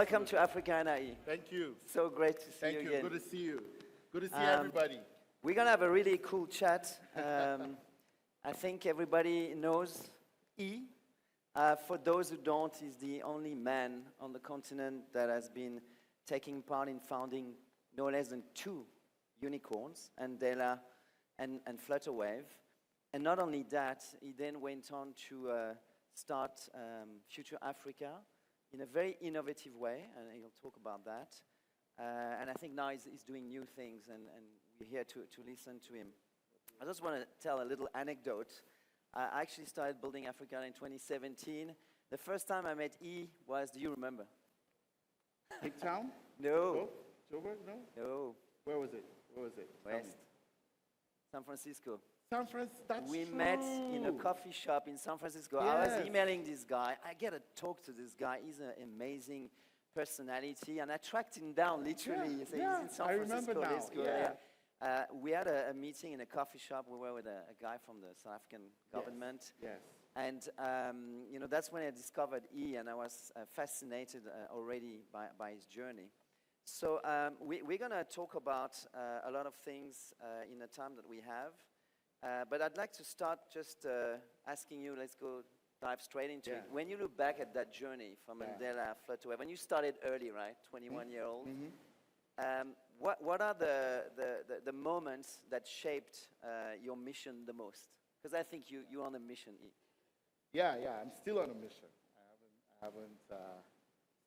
Welcome to Africa and IE. Thank you. So great to see Thank you you. again. Good to see you. Good to see everybody. We're going to have a really cool chat. I think everybody knows E. For those who don't, he's the only man on the continent that has been taking part in founding no less than 2 unicorns, Andela and Flutterwave. And not only that, he then went on to start Future Africa in a very innovative way, and he'll talk about that. And I think now he's doing new things, and we're here to listen to him. I just want to tell a little anecdote. I actually started building Africa in 2017. The first time I met E was, do you remember? Cape Town? No. Joburg? No? No. Where was it? Where was it? West. San Francisco. San Francisco, that's We true. met in a coffee shop in San Francisco. Yes. I was emailing this guy. I get to talk to this guy. He's an amazing personality, and I tracked him down literally. Yeah, He's in San I Francisco. remember now. Let's go Yeah. there. We had a meeting in a coffee shop. We were with a guy from the South African government. Yes. And that's when I discovered E, and I was fascinated already by his journey. So we're going to talk about a lot of things in the time that we have. But I'd like to start just asking you, let's go dive straight into it. When you look back at that journey from Andela, Flutterwave, when you started early, right, 21-year-old, what are the moments that shaped your mission the most? Because I think you're on a mission, E. Yeah, I'm still on a mission. I haven't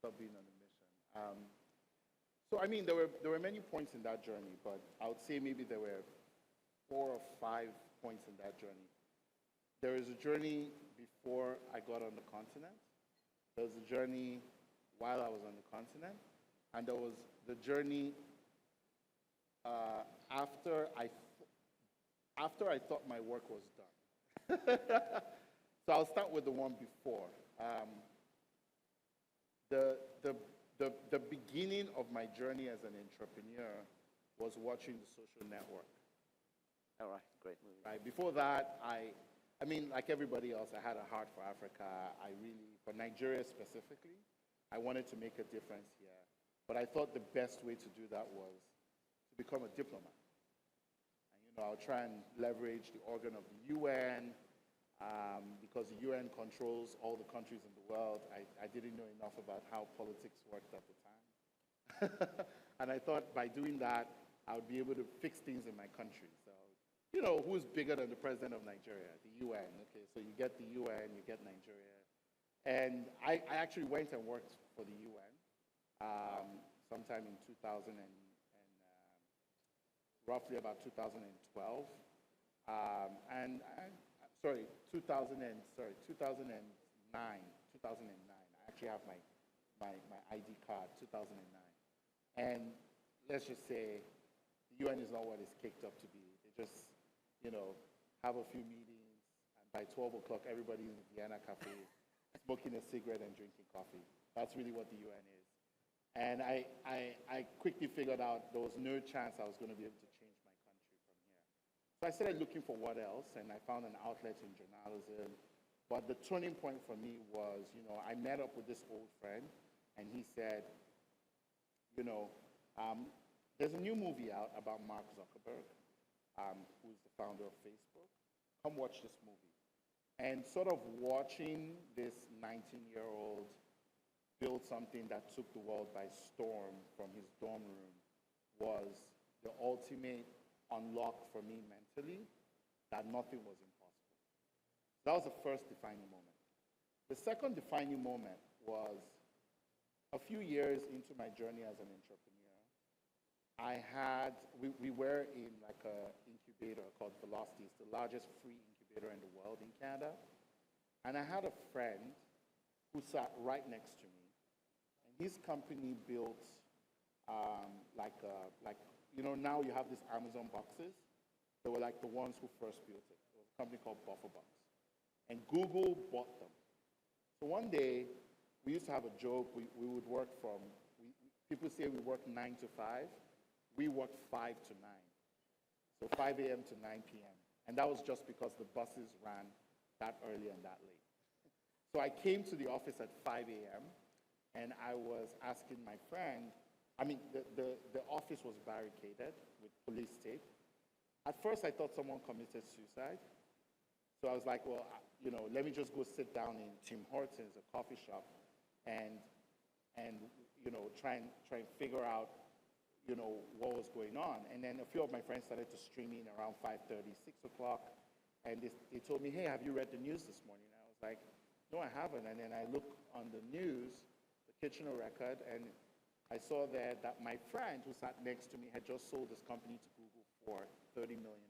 stopped being on a mission. So I mean, there were many points in that journey, but I would say maybe there were 4 or 5 points in that journey. There is a journey before I got on the continent. There was a journey while I was on the continent, and there was the journey after I thought my work was done. So I'll start with the one before. The beginning of my journey as an entrepreneur was watching The Social Network. All right, great movie. Right. Before that, I mean, like everybody else, I had a heart for Africa. For Nigeria specifically, I wanted to make a difference here. But I thought the best way to do that was to become a diplomat. And, I'll try and leverage the organ of the UN, because the UN controls all the countries in the world. I didn't know enough about how politics worked at the time. And I thought by doing that, I would be able to fix things in my country. So, who's bigger than the president of Nigeria? The UN. Okay, so you get the UN, you get Nigeria. And I actually went and worked for the UN sometime in 2000 and roughly about 2012. 2009. 2009. I actually have my ID card, 2009. And let's just say the UN is not what it's kicked up to be. They just, have a few meetings, and by 12 o'clock, everybody's in the Vienna cafe, smoking a cigarette and drinking coffee. That's really what the UN is. And I quickly figured out there was no chance I was going to be able to change my country from here. So I started looking for what else, and I found an outlet in journalism. But the turning point for me was, I met up with this old friend, and he said, there's a new movie out about Mark Zuckerberg, who's the founder of Facebook. Come watch this movie. And sort of watching this 19-year-old build something that took the world by storm from his dorm room was the ultimate unlock for me mentally that nothing was impossible. That was the first defining moment. The second defining moment was a few years into my journey as an entrepreneur. We were in like an incubator called Velocity. It's the largest free incubator in the world in Canada. And I had a friend who sat right next to me. And his company built now you have these Amazon boxes. They were like the ones who first built it. It was a company called Bufferbox. And Google bought them. So one day, we used to have a joke. We would work people say we work 9 to 5. We worked 5 to 9. So 5 a.m. to 9 p.m. And that was just because the buses ran that early and that late. So I came to the office at 5 a.m. and I was asking my friend, the office was barricaded with police tape. At first, I thought someone committed suicide. So I was like, well, let me just go sit down in Tim Hortons, a coffee shop, and try and figure out, what was going on. And then a few of my friends started to stream in around 5:30, 6 o'clock, and they told me, hey, have you read the news this morning? And I was like, no, I haven't. And then I looked on the news, the Kitchener Record, and I saw there that my friend who sat next to me had just sold his company to Google for $30 million.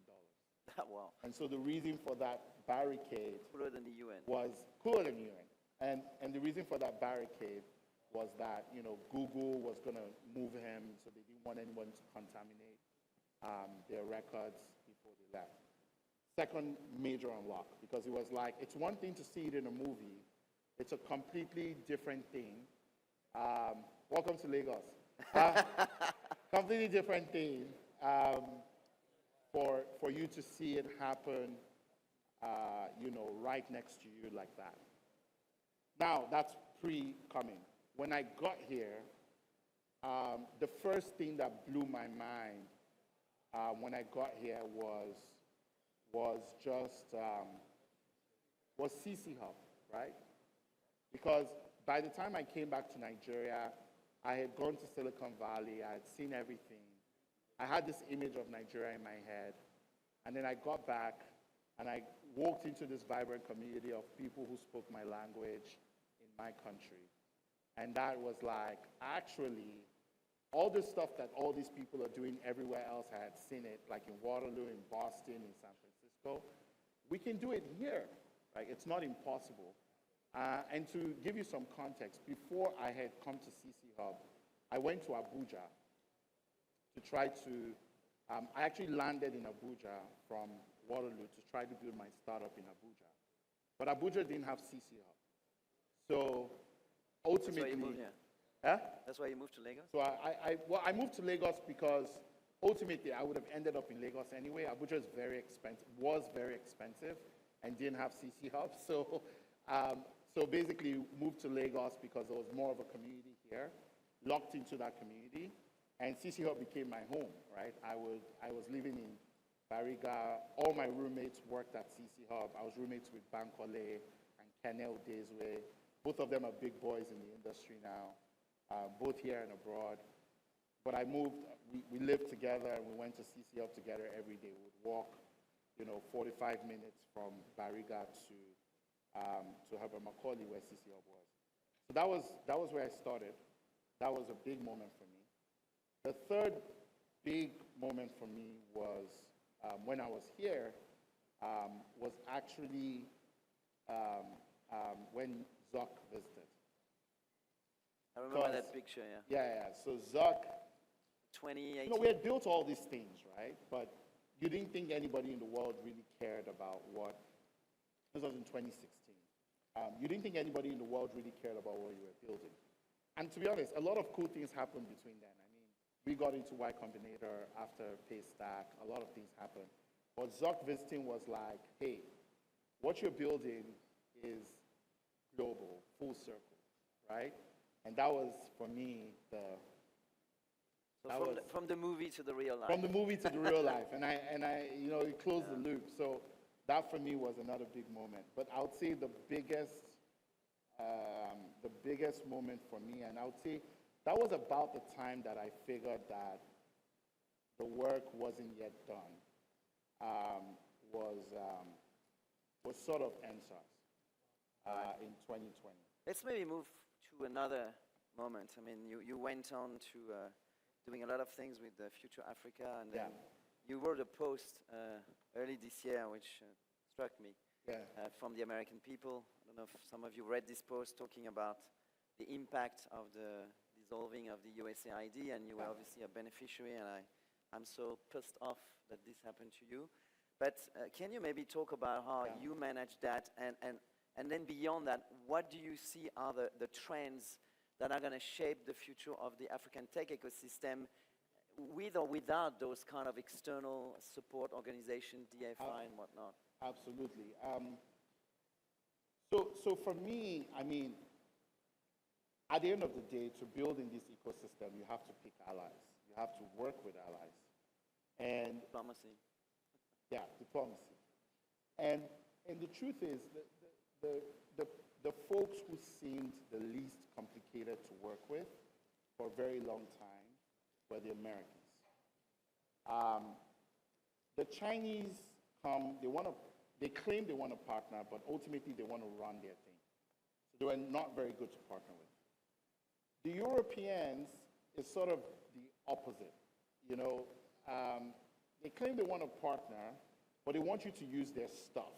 Wow. And so the reason for that barricade Cooler than the UN. was cooler than UN. And the reason for that barricade was that, Google was going to move him, so they didn't want anyone to contaminate their records before they left. Second major unlock, because it was like, it's one thing to see it in a movie, it's a completely different thing. Welcome to Lagos. Completely different thing for you to see it happen, right next to you like that. Now, that's pre-coming. When I got here, the first thing that blew my mind when I got here was CC Hub, right? Because by the time I came back to Nigeria, I had gone to Silicon Valley, I had seen everything. I had this image of Nigeria in my head, and then I got back and I walked into this vibrant community of people who spoke my language in my country. And that was like, actually, all this stuff that all these people are doing everywhere else, I had seen it, like in Waterloo, in Boston, in San Francisco. We can do it here, right? It's not impossible. And to give you some context, before I had come to CC Hub, I went to Abuja to try to, I actually landed in Abuja from Waterloo to try to build my startup in Abuja. But Abuja didn't have CC Hub. So ultimately— That's why you moved here? Huh? That's why you moved to Lagos? So I moved to Lagos because ultimately I would have ended up in Lagos anyway. Abuja is very expensive, was very expensive, and didn't have CC Hub. So, so basically moved to Lagos because there was more of a community here, locked into that community, and CC Hub became my home, right? I was living in Bariga. All my roommates worked at CC Hub. I was roommates with Bankole and Kenel Dezwe. Both of them are big boys in the industry now, both here and abroad. But I moved, we lived together, and we went to CC Hub together every day. We would walk, 45 minutes from Bariga to Herbert Macaulay, where CC Hub was. So that was where I started. That was a big moment for me. The third big moment for me was when I was here, was actually when Zuck visited. I remember that picture, yeah. Yeah. So Zuck, 2018. we had built all these things, right? But you didn't think anybody in the world really cared about what— this was in 2016. You didn't think anybody in the world really cared about what you were building. And to be honest, a lot of cool things happened between then. I mean, we got into Y Combinator after Paystack. A lot of things happened. But Zuck visiting was like, hey, what you're building is global, full circle, right? And that was, for me, from the movie to the real life. From the movie to the real life. And I it closed the loop. So that, for me, was another big moment. But I would say the biggest moment for me, and I would say that was about the time that I figured that the work wasn't yet done, was sort of NSARS in 2020. Let's maybe move to another moment. I mean, you went on to doing a lot of things with Future Africa, and then you wrote a post early this year which struck me from the American people. I don't know if some of you read this post talking about the impact of the dissolving of the USAID, and you were obviously a beneficiary, and I'm so pissed off that this happened to you. But can you maybe talk about how you managed that, and then beyond that, what do you see are the trends that are going to shape the future of the African tech ecosystem, with or without those kind of external support organizations, DFI and whatnot? Absolutely. So for me, I mean, at the end of the day, to build in this ecosystem, you have to pick allies. You have to work with allies. And Diplomacy. yeah, diplomacy. And the truth is, the folks who seemed the least complicated to work with for a very long time were the Americans. The Chinese come, they claim they want to partner, but ultimately they want to run their thing. So they were not very good to partner with. The Europeans is sort of the opposite. You know, they claim they want to partner, but they want you to use their stuff.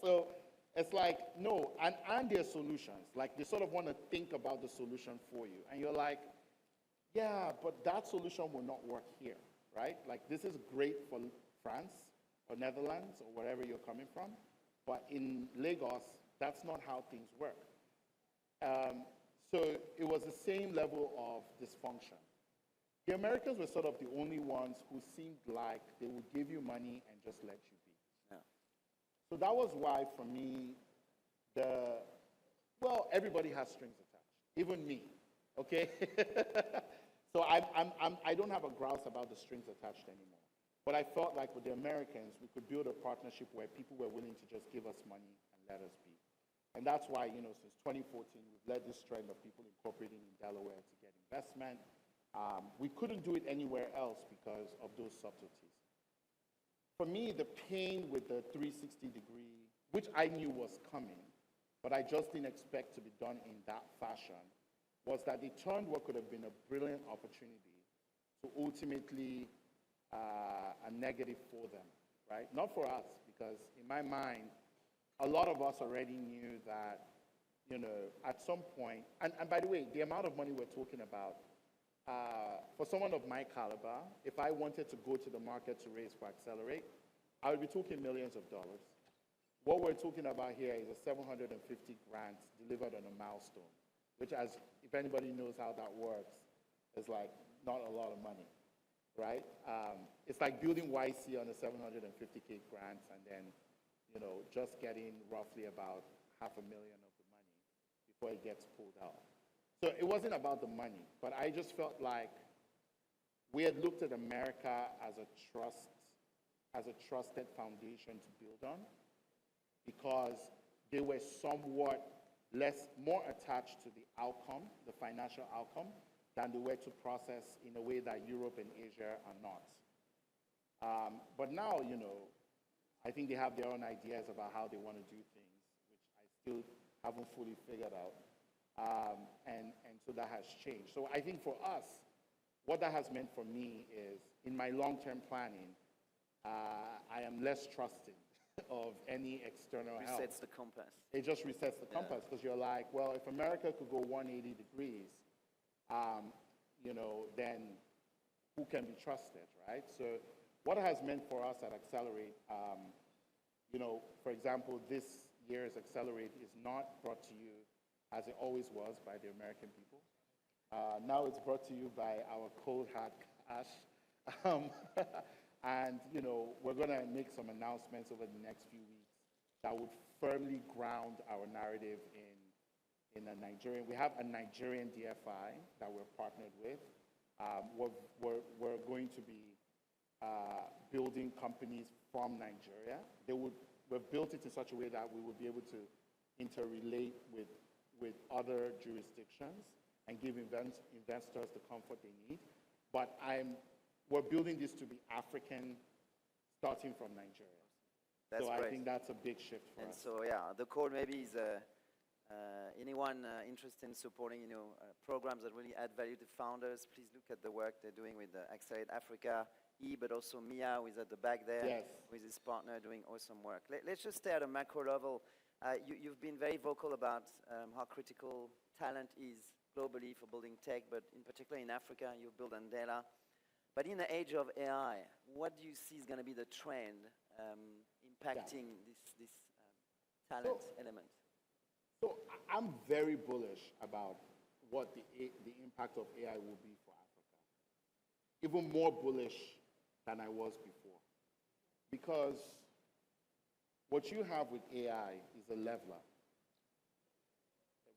So it's like, no, and their solutions. Like, they sort of want to think about the solution for you. And you're like, yeah, but that solution will not work here, right? Like, this is great for France or Netherlands or wherever you're coming from, but in Lagos, that's not how things work. So it was the same level of dysfunction. The Americans were sort of the only ones who seemed like they would give you money and just let you be. Yeah. So that was why, for me, well, everybody has strings attached, even me, okay? So I don't have a grouse about the strings attached anymore. But I felt like with the Americans, we could build a partnership where people were willing to just give us money and let us be. And that's why, you know, since 2014, we've led this trend of people incorporating in Delaware to get investment. We couldn't do it anywhere else because of those subtleties. For me, the pain with the 360-degree, which I knew was coming, but I just didn't expect to be done in that fashion, was that they turned what could have been a brilliant opportunity to ultimately a negative for them, right? Not for us, because in my mind, a lot of us already knew that, you know, at some point, and by the way, the amount of money we're talking about, for someone of my caliber, if I wanted to go to the market to raise for Accelerate, I would be talking millions of dollars. What we're talking about here is a 750 grant delivered on a milestone, which, as if anybody knows how that works, is like not a lot of money, right? It's like building YC on a 750K grant and then, you know, just getting roughly about $500,000 of the money before it gets pulled out. So it wasn't about the money, but I just felt like we had looked at America as a trusted foundation to build on, because they were somewhat more attached to the outcome, the financial outcome, than they were to process in a way that Europe and Asia are not. But now, you know, I think they have their own ideas about how they want to do things, which I still haven't fully figured out. And so that has changed. So I think for us, what that has meant for me is, in my long-term planning, I am less trusting of any external help. Resets the compass. It just resets the compass, because you're like, well, if America could go 180 degrees, you know, then who can be trusted, right? So what it has meant for us at Accelerate, you know, for example, this year's Accelerate is not brought to you, as it always was, by the American people. Now it's brought to you by our cold hard cash. And, you know, we're going to make some announcements over the next few weeks that would firmly ground our narrative in a Nigerian. We have a Nigerian DFI that we're partnered with. We're going to be building companies from Nigeria. We've built it in such a way that we will be able to interrelate with other jurisdictions and give investors the comfort they need. But we're building this to be African, starting from Nigeria. That's so great. I think that's a big shift for and us. So yeah, the call maybe is anyone interested in supporting, you know, programs that really add value to founders. Please look at the work they're doing with Accelerate Africa, but also Mia, who is at the back there, Yes. with his partner doing awesome work. Let's just stay at a macro level. You've been very vocal about how critical talent is globally for building tech, but in particular in Africa, you've built Andela. But in the age of AI, what do you see is going to be the trend impacting this talent element? So I'm very bullish about what the impact of AI will be for Africa. Even more bullish than I was before. Because what you have with AI is a leveler,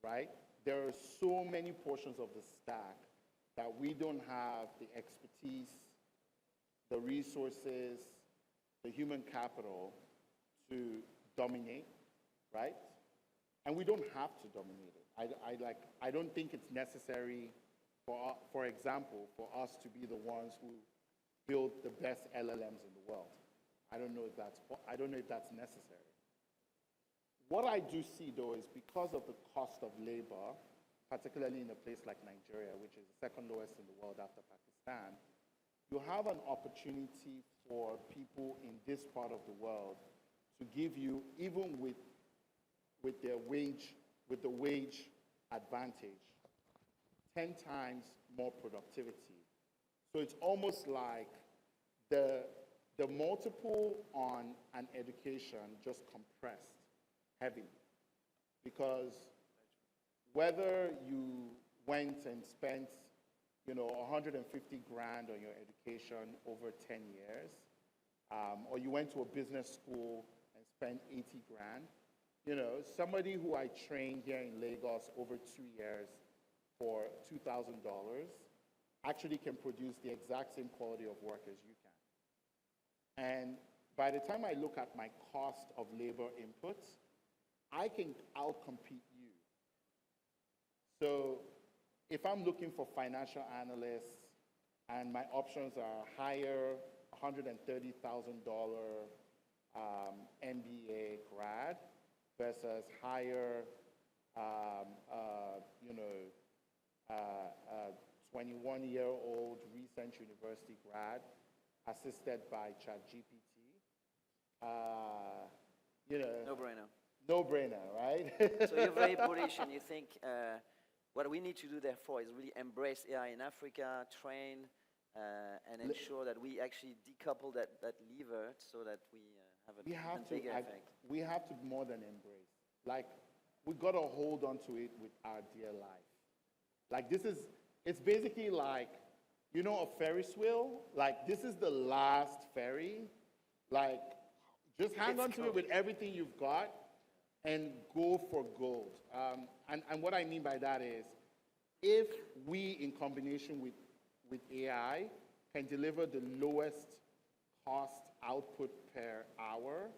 right? there are so many portions of the stack that we don't have the expertise, the resources, the human capital to dominate, right? And we don't have to dominate it. I don't think it's necessary, for example, for us to be the ones who build the best LLMs in the world. I don't know if that's necessary. What I do see, though, is because of the cost of labor, particularly in a place like Nigeria, which is the second lowest in the world after Pakistan, you have an opportunity for people in this part of the world to give you, even with the wage advantage, 10 times more productivity. So it's almost like the multiple on an education just compressed heavily, because whether you went and spent 150 grand on your education over 10 years, or you went to a business school and spent 80 grand, somebody who I trained here in Lagos over 2 years for $2,000 actually can produce the exact same quality of work as you can. And by the time I look at my cost of labor inputs, I can outcompete you. So if I'm looking for financial analysts and my options are higher $130,000 MBA grad versus higher 21-year-old recent university grad assisted by ChatGPT, No-brainer. No-brainer, right? So you're very bullish, and you think what we need to do, therefore, is really embrace AI in Africa, train, and ensure that we actually decouple that lever so that we have a bigger effect. We have to more than embrace. Like, we got to hold on to it with our dear life. Like, it's basically like, a Ferris wheel? Like, this is the last ferry. Like, just hang on to it with everything you've got and go for gold. And what I mean by that is, if we, in combination with AI, can deliver the lowest cost output per hour,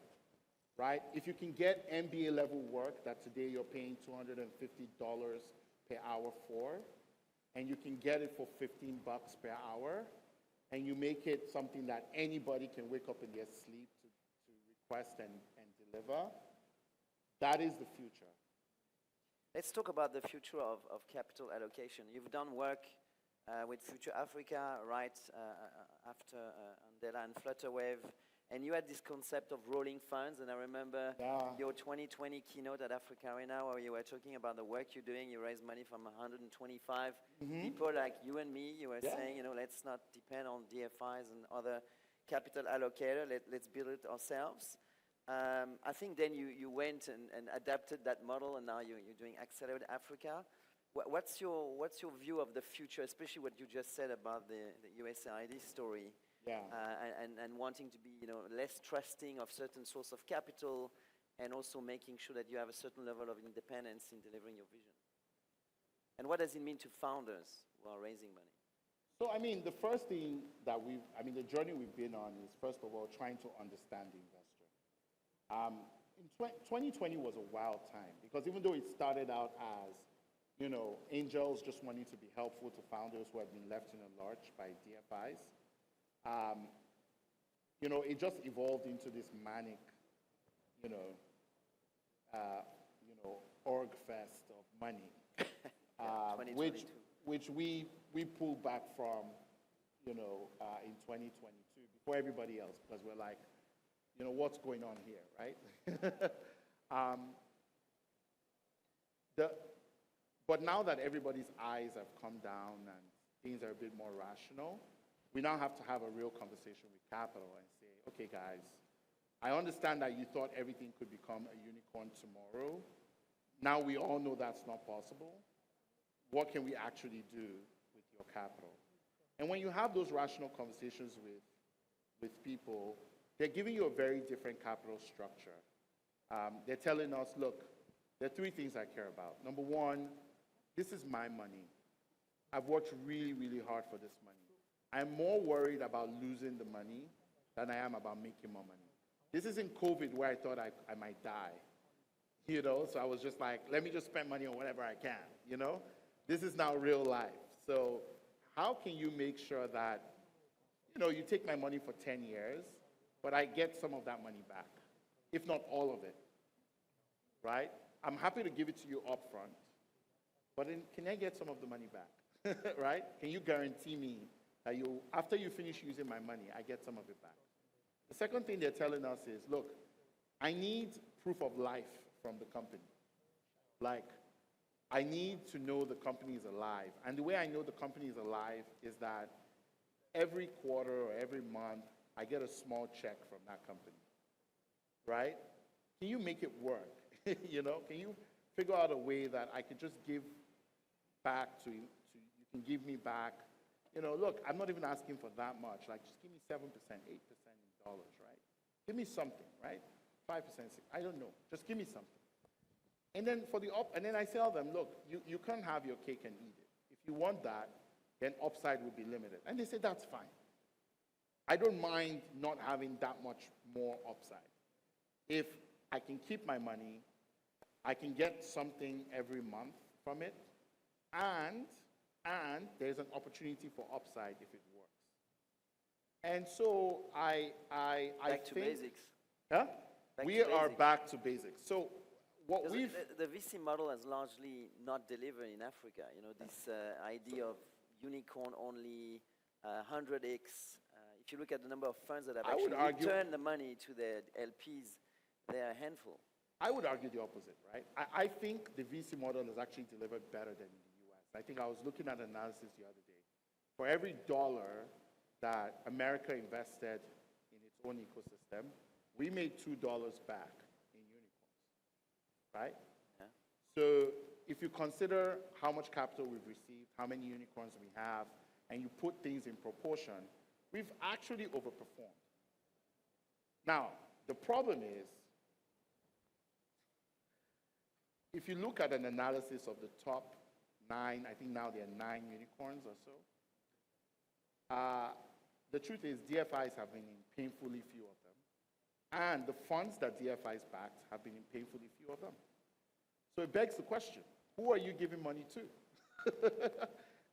right? If you can get MBA level work that today you're paying $250 per hour for, and you can get it for $15 per hour, and you make it something that anybody can wake up in their sleep to request and deliver, that is the future. Let's talk about the future of capital allocation. You've done work with Future Africa right after Andela and Flutterwave, and you had this concept of rolling funds, and I remember your 2020 keynote at Africa Arena where you were talking about the work you're doing. You raised money from 125 people like you and me. You were saying, let's not depend on DFIs and other capital allocators. Let's build it ourselves. I think then you went and adapted that model, and now you're doing Accelerate Africa. What's your view of the future, especially what you just said about the USAID story? Yeah. And wanting to be, less trusting of certain source of capital, and also making sure that you have a certain level of independence in delivering your vision. And what does it mean to founders who are raising money? So, the first thing that the journey we've been on is, first of all, trying to understand the investor. 2020 was a wild time, because even though it started out as, angels just wanting to be helpful to founders who had been left in a lurch by DFIs, it just evolved into this manic, org fest of money, which we pulled back from, in 2022 before everybody else, because we're like, what's going on here, right? But now that everybody's eyes have come down and things are a bit more rational, we now have to have a real conversation with capital and say, okay, guys, I understand that you thought everything could become a unicorn tomorrow. Now we all know that's not possible. What can we actually do with your capital? And when you have those rational conversations with people, they're giving you a very different capital structure. They're telling us, look, there are three things I care about. Number one, this is my money. I've worked really, really hard for this money. I'm more worried about losing the money than I am about making more money. This is in COVID where I thought I might die, you know? So I was just like, let me just spend money on whatever I can, you know? This is now real life. So how can you make sure that, you know, you take my money for 10 years, but I get some of that money back, if not all of it, right? I'm happy to give it to you upfront, but then can I get some of the money back, right? Can you guarantee me that after you finish using my money, I get some of it back? The second thing they're telling us is, look, I need proof of life from the company. Like, I need to know the company is alive. And the way I know the company is alive is that every quarter or every month, I get a small check from that company, right? Can you make it work? You know, can you figure out a way that I could just give back to you can give me back? You know, look, I'm not even asking for that much. Like, just give me 7%, 8% in dollars, right? Give me something, right? 5%, 6%, I don't know. Just give me something. And then and then I tell them, look, you can't have your cake and eat it. If you want that, then upside will be limited. And they say, that's fine. I don't mind not having that much more upside. If I can keep my money, I can get something every month from it, and there's an opportunity for upside if it works. And so I Back to think, basics. huh? Back We to are basics. back to basics. So what Because we've the VC model has largely not delivered in Africa. You know, this idea of unicorn only, 100x. If you look at the number of funds that have I would actually argue- returned the money to their LPs, they are a handful. I would argue the opposite, right? I think the VC model has actually delivered better than in the US. I think I was looking at an analysis the other day. For every dollar that America invested in its own ecosystem, we made $2 back in unicorns, right? Yeah. So if you consider how much capital we've received, how many unicorns we have, and you put things in proportion, we've actually overperformed. Now, the problem is, if you look at an analysis of the top 9, I think now there are 9 unicorns or so, the truth is DFIs have been in painfully few of them. And the funds that DFIs backed have been in painfully few of them. So it begs the question, who are you giving money to?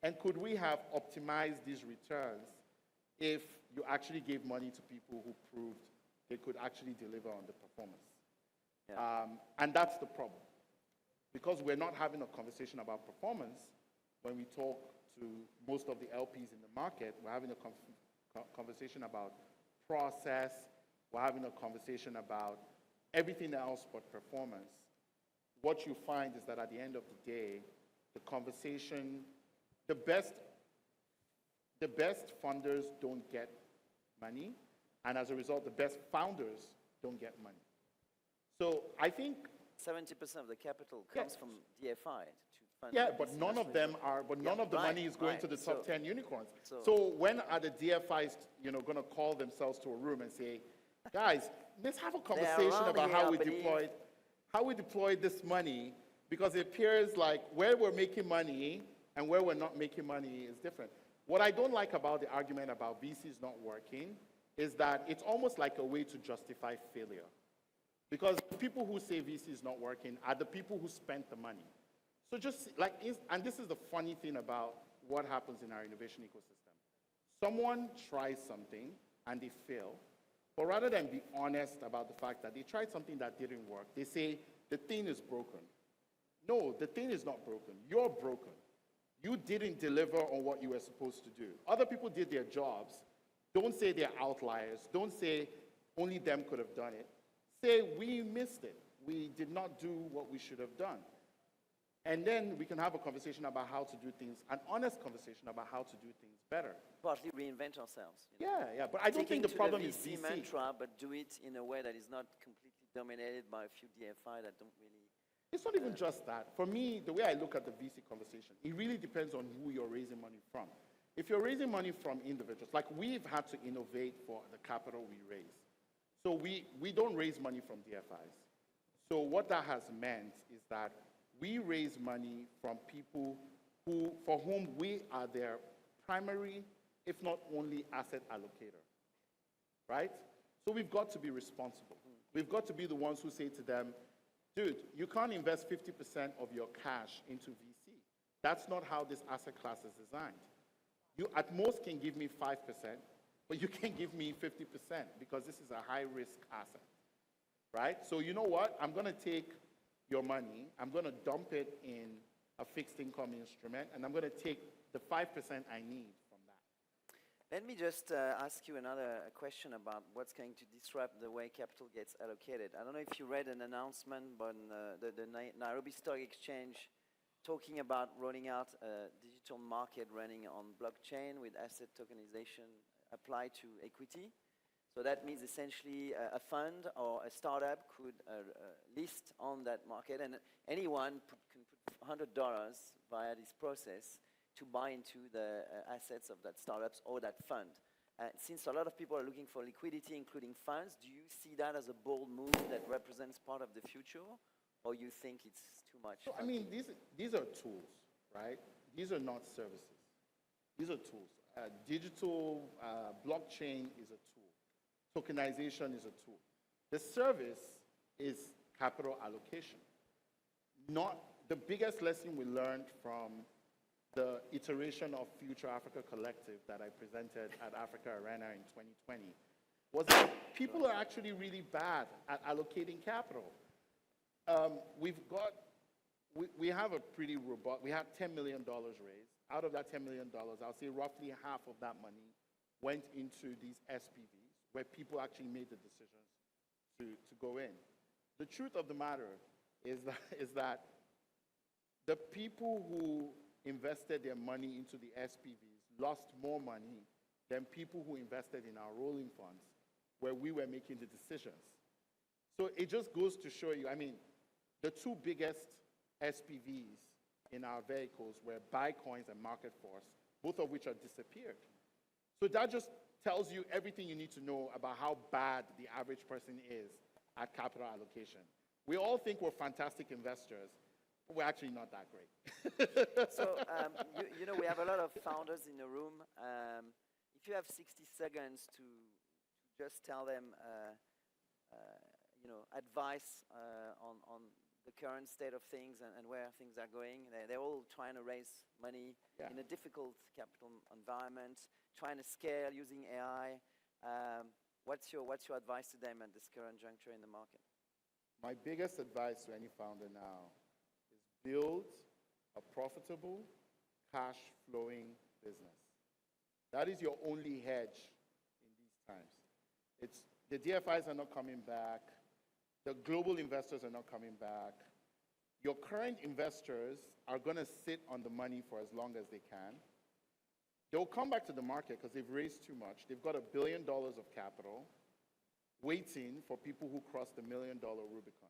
And could we have optimized these returns if you actually gave money to people who proved they could actually deliver on the performance? Yeah. And that's the problem. Because we're not having a conversation about performance when we talk to most of the LPs in the market. We're having a conversation about process. We're having a conversation about everything else but performance. What you find is that at the end of the day, the conversation, the best funders don't get money, and as a result, the best founders don't get money. So I think 70% of the capital comes from DFI to fund. yeah, but VC none of them are. But none of the money is going to the top 10 unicorns. So when are the DFIs, you know, going to call themselves to a room and say, guys, let's have a conversation about how we deploy this money, because it appears like where we're making money and where we're not making money is different. What I don't like about the argument about VCs not working is that it's almost like a way to justify failure. Because the people who say VC is not working are the people who spent the money. So just like, and this is the funny thing about what happens in our innovation ecosystem. Someone tries something and they fail, but rather than be honest about the fact that they tried something that didn't work, they say the thing is broken. No, the thing is not broken. You're broken. You didn't deliver on what you were supposed to do. Other people did their jobs. Don't say they're outliers. Don't say only them could have done it. Say, we missed it. We did not do what we should have done. And then we can have a conversation about how to do things, an honest conversation about how to do things better. Partly reinvent ourselves. You know? Yeah, but I don't think the problem is VC. mantra, but do it in a way that is not completely dominated by a few DFI that don't really. It's not even just that. For me, the way I look at the VC conversation, it really depends on who you're raising money from. If you're raising money from individuals, like we've had to innovate for the capital we raise. So we don't raise money from DFIs. So what that has meant is that We raise money from people for whom we are their primary, if not only, asset allocator, right? So we've got to be responsible. We've got to be the ones who say to them, dude, you can't invest 50% of your cash into VC. That's not how this asset class is designed. You at most can give me 5%, but you can give me 50% because this is a high-risk asset, right? So you know what? I'm going to take your money, I'm going to dump it in a fixed income instrument, and I'm going to take the 5% I need from that. Let me just ask you another question about what's going to disrupt the way capital gets allocated. I don't know if you read an announcement on the Nairobi Stock Exchange talking about rolling out a digital market running on blockchain with asset tokenization applied to equity. So that means essentially a fund or a startup could list on that market, and anyone can put $100 via this process to buy into the assets of that startups or that fund. Since a lot of people are looking for liquidity, including funds, do you see that as a bold move that represents part of the future, or you think it's too much? So, I mean, these are tools, right? These are not services. These are tools. Digital blockchain is a tool. Tokenization is a tool. The service is capital allocation. Not the biggest lesson we learned from the iteration of Future Africa Collective that I presented at Africa Arena in 2020 was that people are actually really bad at allocating capital. We have a pretty robust, we had $10 million raised. Out of that $10 million, I'll say roughly half of that money went into these SPVs, where people actually made the decisions to go in. The truth of the matter is that the people who invested their money into the SPVs lost more money than people who invested in our rolling funds, where we were making the decisions. So it just goes to show you, I mean, the two biggest SPVs in our vehicles were Bitcoins and Market Force, both of which have disappeared. So that just tells you everything you need to know about how bad the average person is at capital allocation. We all think we're fantastic investors, but we're actually not that great. So, you know, we have a lot of founders in the room. If you have 60 seconds to just tell them, you know, advice on the current state of things and where things are going. They're all trying to raise money in a difficult capital environment, trying to scale using AI. What's your advice to them at this current juncture in the market? My biggest advice to any founder now is build a profitable, cash-flowing business. That is your only hedge in these times. The DFIs are not coming back. The global investors are not coming back. Your current investors are going to sit on the money for as long as they can. They'll come back to the market because they've raised too much. They've got $1 billion of capital waiting for people who cross the $1 million Rubicon.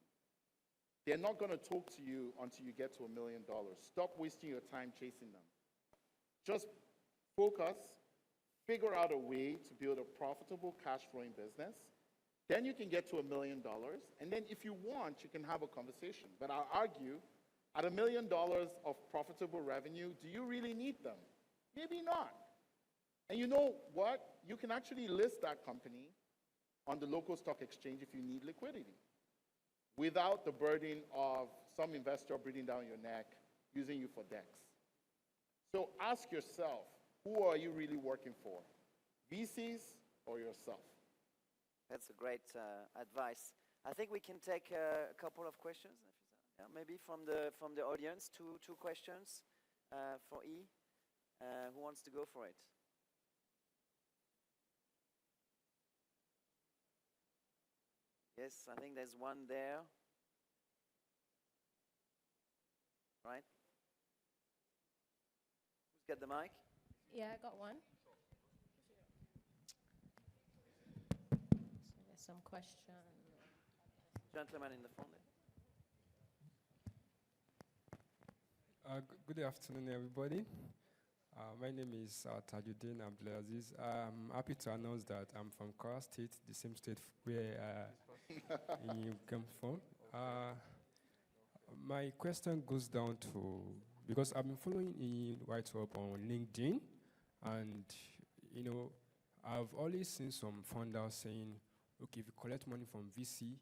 They're not going to talk to you until you get to $1 million. Stop wasting your time chasing them. Just focus, figure out a way to build a profitable cash-flowing business. Then you can get to $1 million, and then if you want, you can have a conversation. But I'll argue, at $1 million of profitable revenue, do you really need them? Maybe not. And you know what? You can actually list that company on the local stock exchange if you need liquidity, without the burden of some investor breathing down your neck, using you for DEX. So ask yourself, who are you really working for? VCs or yourself? That's a great advice. I think we can take a couple of questions. Yeah, maybe from the audience, two questions for E. Who wants to go for it? Yes, I think there's one there. Right? Who's got the mic? Yeah, I got one. Some question. Gentleman in the front there. Good afternoon, everybody. My name is Tajuddin Abdulaziz. I'm happy to announce that I'm from Kwara State, the same state where you come from. My question goes down to, because I've been following Ian right up on LinkedIn, and I've always seen some funders saying, okay, if you collect money from VC,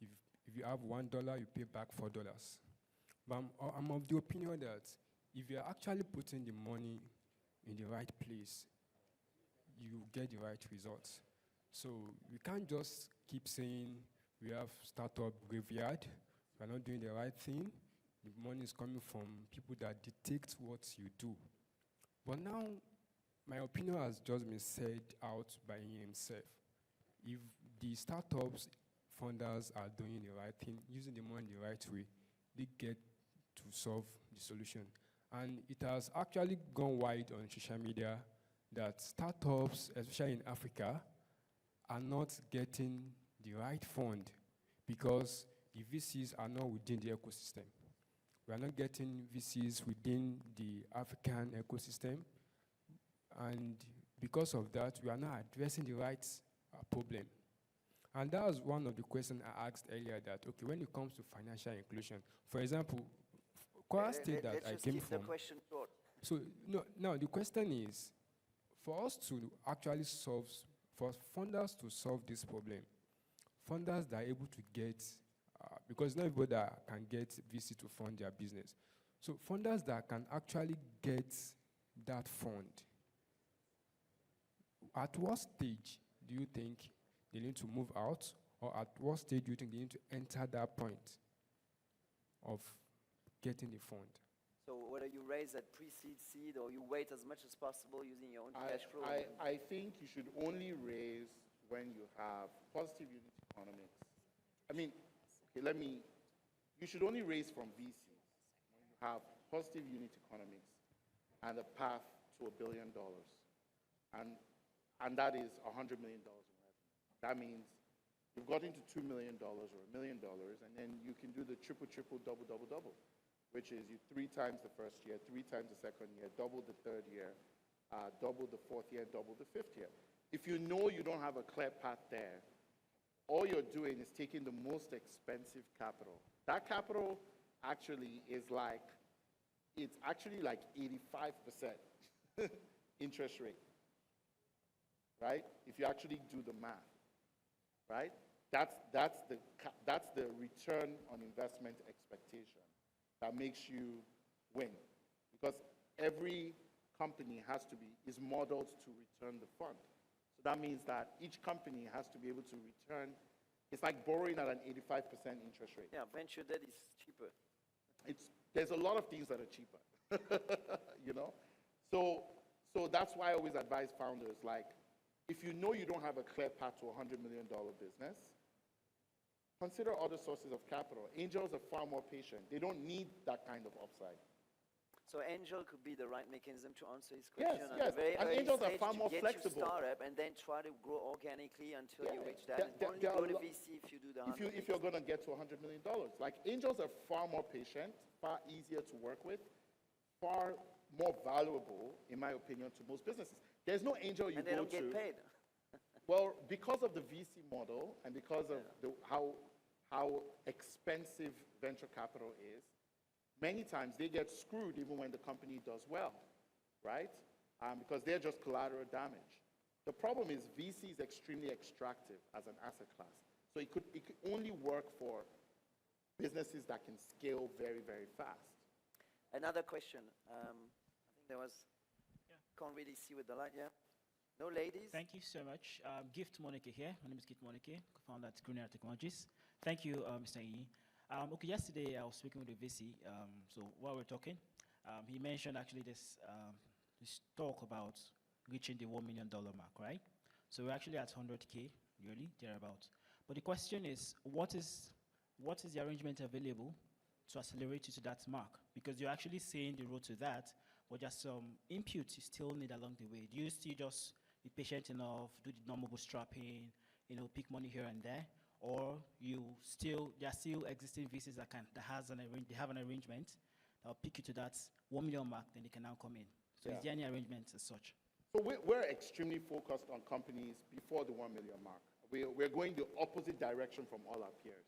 if you have $1, you pay back $4. But I'm of the opinion that if you're actually putting the money in the right place, you get the right results. So we can't just keep saying we have startup graveyard, we're not doing the right thing. The money is coming from people that dictate what you do. But now, my opinion has just been said out by himself. If the startups funders are doing the right thing, using the money the right way, they get to solve the solution. And it has actually gone wide on social media that startups, especially in Africa, are not getting the right fund because the VCs are not within the ecosystem. We are not getting VCs within the African ecosystem. And because of that, we are not addressing the right problem. And that was one of the questions I asked earlier that, okay, when it comes to financial inclusion, for example, Kwara State that I came from. The question short. So, no, now the question is, for us to actually solve, for funders to solve this problem, funders that are able to get, because not everybody that can get VC to fund their business. So funders that can actually get that fund, at what stage do you think they need to move out, or at what stage do you think they need to enter that point of getting the fund? So whether you raise at pre-seed, seed, or you wait as much as possible using your own cash flow? I think you should only raise when you have positive unit economics. I mean, okay, you should only raise from VCs when you have positive unit economics and a path to $1 billion. And that is $100 million in revenue. That means you've got into $2 million or $1 million, and then you can do the triple, double, which is you 3 times the first year, 3 times the second year, double the third year, double the fourth year, double the fifth year. If you know you don't have a clear path there, all you're doing is taking the most expensive capital. That capital actually is like, it's actually like 85% interest rate, right? If you actually do the math, right? That's the return on investment expectation that makes you win, because every company is modeled to return the fund. So that means that each company has to be able to return. It's like borrowing at an 85% interest rate. Yeah, venture debt is cheaper. There's a lot of things that are cheaper, you know? So that's why I always advise founders, like, if you know you don't have a clear path to a $100 million business, consider other sources of capital. Angels are far more patient. They don't need that kind of upside. So angel could be the right mechanism to answer his question. Yes. And angels are far more flexible. To get you startup and then try to grow organically until you reach that. Only go to VC if you do the 100. If you're going to get to $100 million. Like, angels are far more patient, far easier to work with, far more valuable, in my opinion, to most businesses. There's no angel you go to. And they don't get paid. Well, because of the VC model and because of how expensive venture capital is, many times they get screwed even when the company does well, right? Because they're just collateral damage. The problem is VC is extremely extractive as an asset class. So it could only work for businesses that can scale very, very fast. Another question. I think there was, can't really see with the light, yeah? No ladies? Thank you so much. Gift Monica here. My name is Gift Monica, co-founder at Greener Technologies. Thank you, Mr. Iyi. Okay, yesterday I was speaking with a VC. So while we're talking, he mentioned actually this talk about reaching the $1 million mark, right? So we're actually at 100K yearly, thereabouts. But the question is, what is the arrangement available to accelerate you to that mark? Because you're actually saying the road to that, but there's some input you still need along the way. Do you still just be patient enough, do the normal bootstrapping, pick money here and there, or there are still existing VCs that have an arrangement that will pick you to that 1 million mark, then they can now come in. So is there any arrangement as such? So we're extremely focused on companies before the 1 million mark. We're going the opposite direction from all our peers.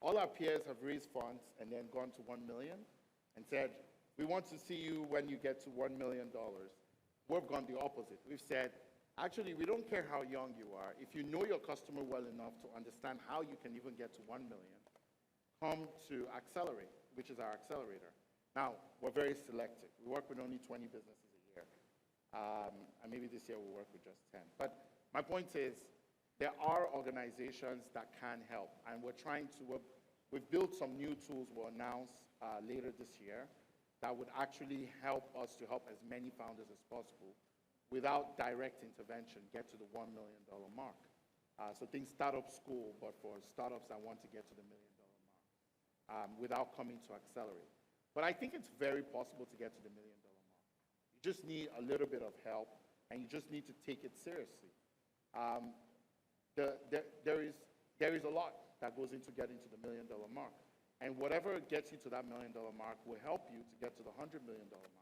All our peers have raised funds and then gone to 1 million and said, we want to see you when you get to $1 million. We've gone the opposite. We've said, actually, we don't care how young you are. If you know your customer well enough to understand how you can even get to 1 million, come to Accelerate, which is our accelerator. Now, we're very selective. We work with only 20 businesses a year. And maybe this year we'll work with just 10. But my point is, there are organizations that can help. And we're trying to, we've built some new tools we'll announce later this year that would actually help us to help as many founders as possible without direct intervention get to the $1 million mark. So think startup school, but for startups that want to get to the $1 million mark without coming to Accelerate. But I think it's very possible to get to the $1 million mark. You just need a little bit of help, and you just need to take it seriously. There is a lot that goes into getting to the $1 million mark. And whatever gets you to that $1 million mark will help you to get to the $100 million mark.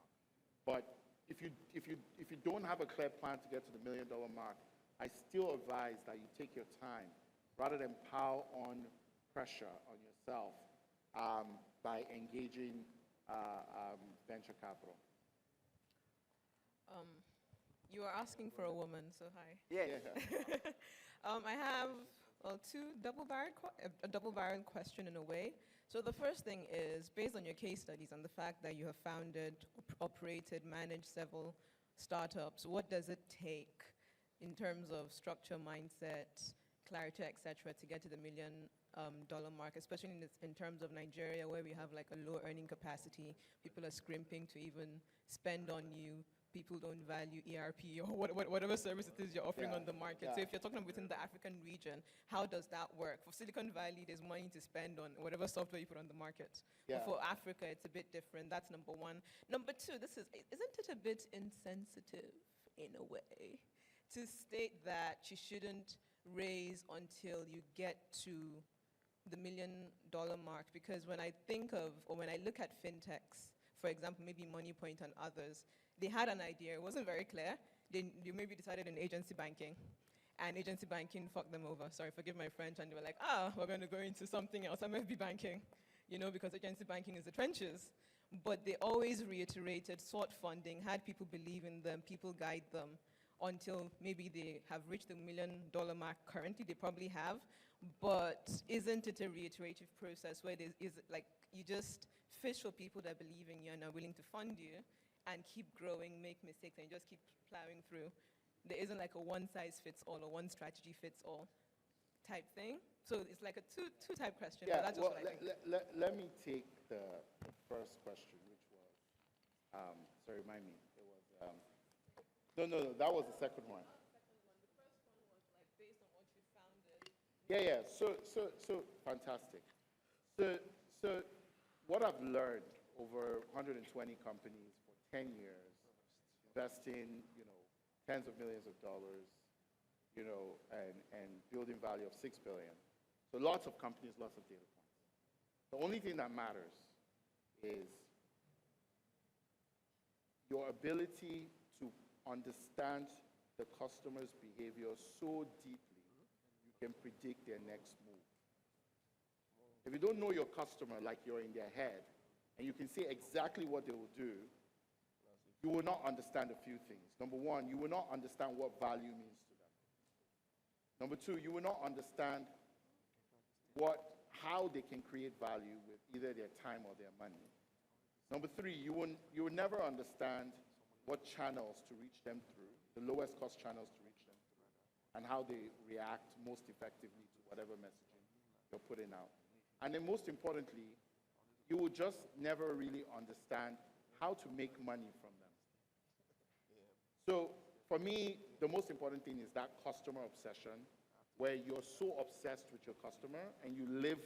But if you don't have a clear plan to get to the $1 million mark, I still advise that you take your time rather than pile on pressure on yourself by engaging venture capital. You are asking for a woman, so hi. Yeah. I have a double-barreled question in a way. So the first thing is, based on your case studies and the fact that you have founded, operated, managed several startups, what does it take in terms of structure, mindset, clarity, etc., to get to the $1 million mark, especially in terms of Nigeria, where we have like a low earning capacity, people are scrimping to even spend on you, people don't value ERP or whatever service it is you're offering on the market. So if you're talking within the African region, how does that work? For Silicon Valley, there's money to spend on whatever software you put on the market. But for Africa, it's a bit different. That's number one. Number two, isn't it a bit insensitive in a way to state that you shouldn't raise until you get to the $1 million mark? Because when I think of, or when I look at fintechs, for example, maybe MoneyPoint and others, they had an idea. It wasn't very clear. They maybe decided in agency banking, and agency banking fucked them over. Sorry, forgive my French. And they were like, we're going to go into something else, MFB banking, because agency banking is the trenches. But they always reiterated, sought funding, had people believe in them, people guide them until maybe they have reached the $1 million mark currently. They probably have. But isn't it a reiterative process where you just fish for people that believe in you and are willing to fund you, and keep growing, make mistakes, and just keep plowing through? There isn't like a one-size-fits-all or one strategy fits all type thing. So it's like a two-type question. Yeah, but that's well, just what I think. let me take the first question, which was, sorry, remind me. It was, no, that was the second one. The first one was like based on what you founded. Yeah. So fantastic. So what I've learned over 120 companies for 10 years, investing, tens of millions of dollars, and building value of 6 billion. So lots of companies, lots of data points. The only thing that matters is your ability to understand the customer's behavior so deeply you can predict their next move. If you don't know your customer like you're in their head, and you can see exactly what they will do, you will not understand a few things. Number one, you will not understand what value means to them. Number two, you will not understand how they can create value with either their time or their money. Number three, you will never understand what channels to reach them through, the lowest cost channels to reach them through, and how they react most effectively to whatever messaging you're putting out. And then most importantly, you will just never really understand how to make money from them. So for me, the most important thing is that customer obsession, where you're so obsessed with your customer and you live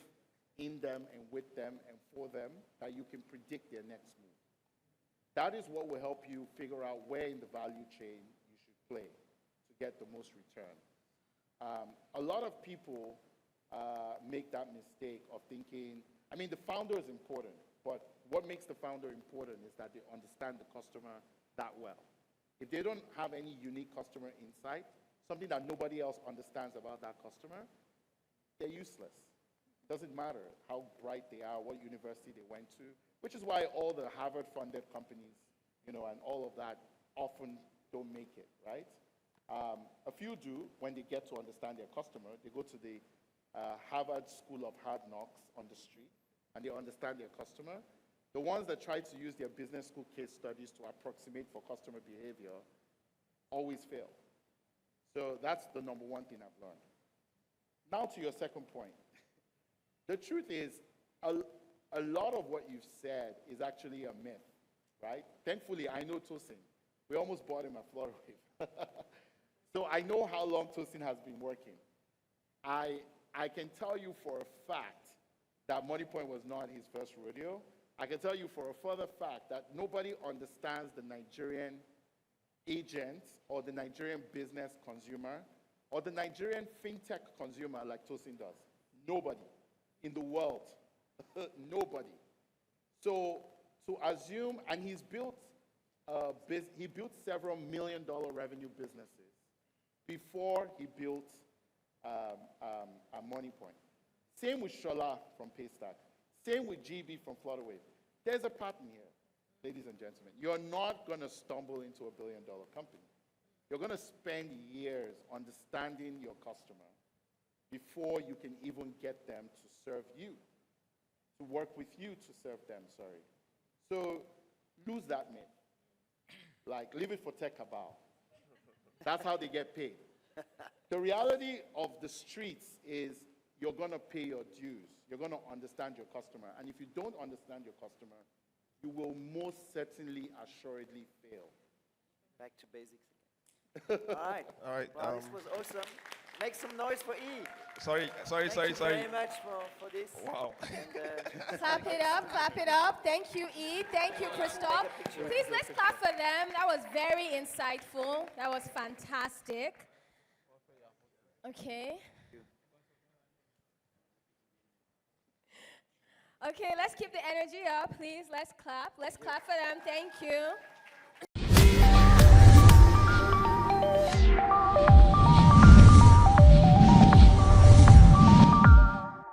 in them and with them and for them that you can predict their next move. That is what will help you figure out where in the value chain you should play to get the most return. A lot of people make that mistake of thinking, the founder is important, but what makes the founder important is that they understand the customer that well. If they don't have any unique customer insight, something that nobody else understands about that customer, they're useless. Doesn't matter how bright they are, what university they went to, which is why all the Harvard-funded companies, and all of that often don't make it, right? A few do when they get to understand their customer. They go to the Harvard School of Hard Knocks on the street, and they understand their customer. The ones that try to use their business school case studies to approximate for customer behavior always fail. So that's the number one thing I've learned. Now to your second point. The truth is, a lot of what you've said is actually a myth, right? Thankfully, I know Tosin. We almost bought him a Flutterwave. So I know how long Tosin has been working. I can tell you for a fact that MoneyPoint was not his first rodeo. I can tell you for a further fact that nobody understands the Nigerian agent or the Nigerian business consumer or the Nigerian fintech consumer like Tosin does. Nobody in the world. Nobody. So to assume, and he built several $1 million revenue businesses before he built a MoneyPoint. Same with Shola from Paystack. Same with GB from Flutterwave. There's a pattern here, ladies and gentlemen. You're not going to stumble into a $1 billion company. You're going to spend years understanding your customer before you can even get them to serve you, to work with you to serve them, sorry. So lose that myth. Like, leave it for tech cabal. That's how they get paid. The reality of the streets is you're going to pay your dues. You're going to understand your customer. And if you don't understand your customer, you will most certainly, assuredly fail. Back to basics again. All right. All right. Well, this was awesome. Make some noise for E. Sorry. Thank you very much for this. Wow. And, Clap it up, clap it up. Thank you, E. Thank you, Christoph. Take a picture. Please, let's clap for them. That was very insightful. That was fantastic. Okay. Okay, let's keep the energy up, please. Let's clap. Let's clap for them. Thank you.